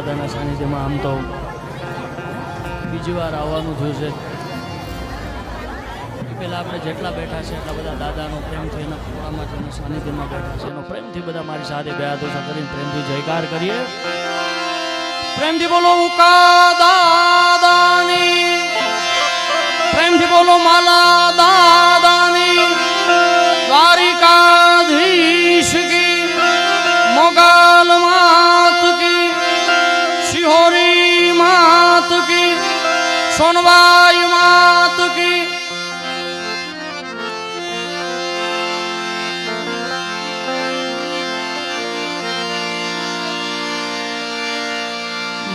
દાદાના સાનિધ્યમાં આમ તો બીજી વાર આવવાનું થયું છે. પહેલાં આપણે જેટલા બેઠા છે એટલા બધા દાદાનો પ્રેમથી એના ખોળામાં જેના સાનિધ્યમાં બેઠા છે એનો પ્રેમથી બધા મારી સાથે બે હાથ ઊંચા કરીને પ્રેમથી જયકાર કરીએ. પ્રેમથી બોલો ઉકા દાદાની, પ્રેમથી બોલો માલા દાદાની, દ્વારિકાધીશ કી, મોગલ માત કી, શિહોરી માત કી, સોનબાઈ માત કી.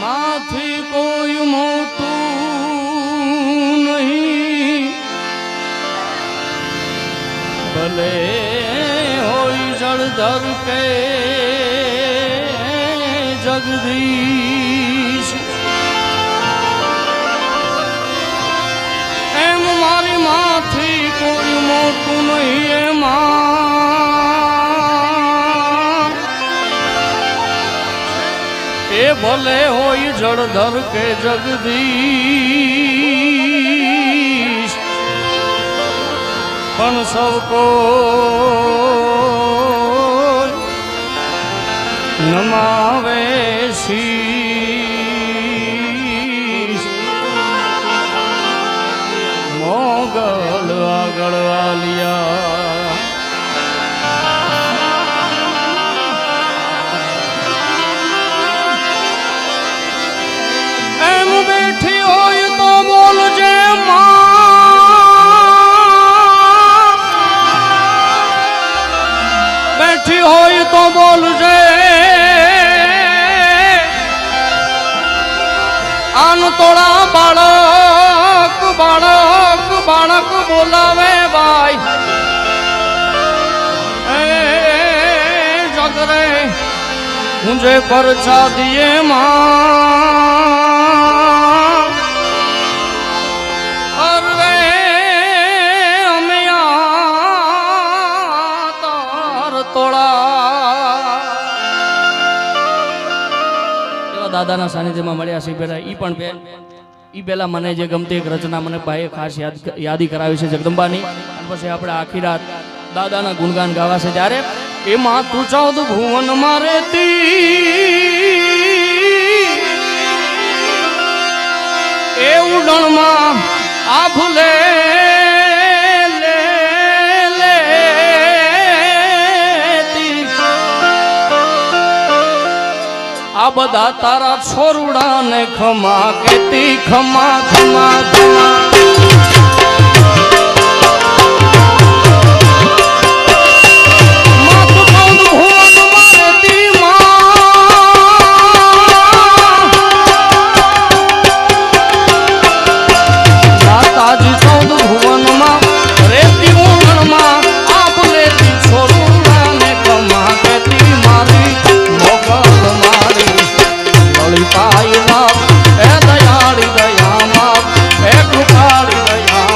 માથી કોઈ મોટું નહીં, ભલે હોય જળધર કે જગદીશ, એમ મારી માથી કોઈ મોટું નહીં. એમાં એ ભલે હોય જળધર કે જગદીશ, પણ સૌ કોઈ નમાવે શીશ. મોગલ આગળ વાલિયા, એમ બેઠી હોય તો બોલજે માં, બેઠી હોય તો બોલજે. આન તોડા બાળક બાળક બાળક બોલાવે બાઈ, એ જગરે મુझे परछा दिए मां, और वे हमें तार तोड़ा. એવા દાદાના સાનિધ્યમાં મળ્યા છે પેલા ઈ પણ બેન, ઈ પહેલા મને જે ગમતી એક રચના મને ભાઈએ ખાસ યાદી કરાવી છે જગદંબાની. અને પછી આપણે આખી રાત દાદાના ગુણગાન ગાવા છે. ત્યારે એમાં તું 14 ભુવન માં રહેતી, એ ઉડણમાં આ ભૂલે લેતી, આ બધા તારા છોરુડા ને ખમા કેતી, ખમા ખમા ખમા. પાયલા એ દયાળી દયામાં એ કૃપાળી દયા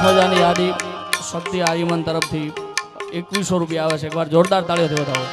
મજાની યાદી શક્તિ આર્યમન તરફથી 2100 રૂપિયા આવે છે. એકવાર જોરદાર તાળીઓથી વધાવો.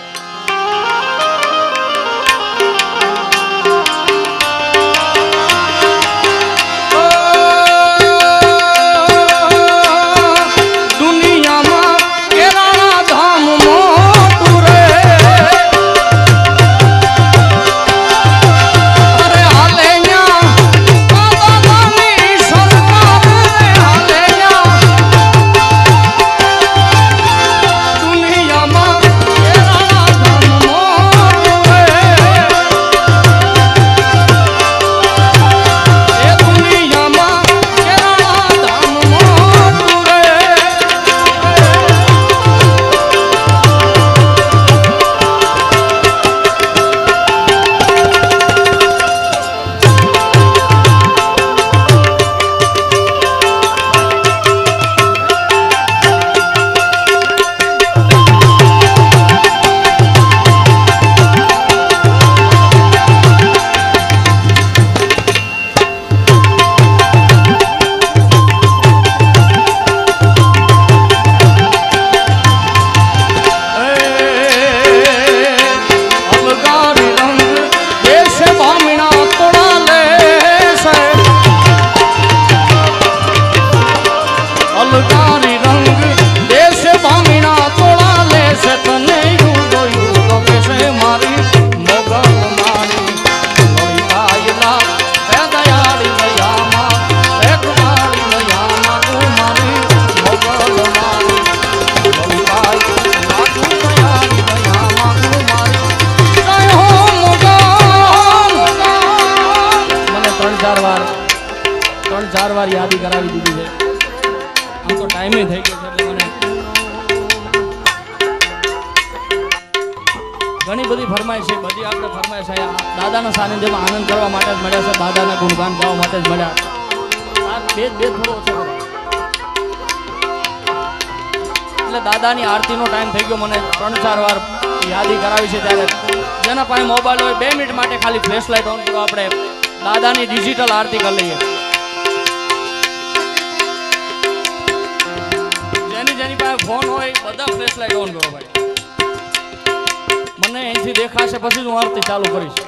ચાર વાર યાદી કરાવી દીધી છે. આમ તો ટાઈમે થઈ ગયો છે એટલે મને ઘણી બધી ફરમાઈશ છે. બધી આપણે ફરમાઈશ અહીંયા દાદાના સાનિધ્યમાં આનંદ કરવા માટે જ મળ્યા છે. દાદાના ગુણગાન ગાવા માટે જ મળ્યા. બે થોડો ઓછો કરો એટલે દાદાની આરતીનો ટાઈમ થઈ ગયો. મને 3-4 વાર યાદી કરાવી છે. ત્યારે જેના પાસે મોબાઈલ હોય 2 મિનિટ માટે ખાલી ફ્લેશ લાઇટ ઓન કરો. આપણે દાદાની ડિજિટલ આરતી કરી લઈએ. જેની પાસે ફોન હોય બધા ફ્લેશ લાઇટ ઓન કરો ભાઈ. મને અહીંથી દેખાશે પછી હું આરતી ચાલુ કરીશ.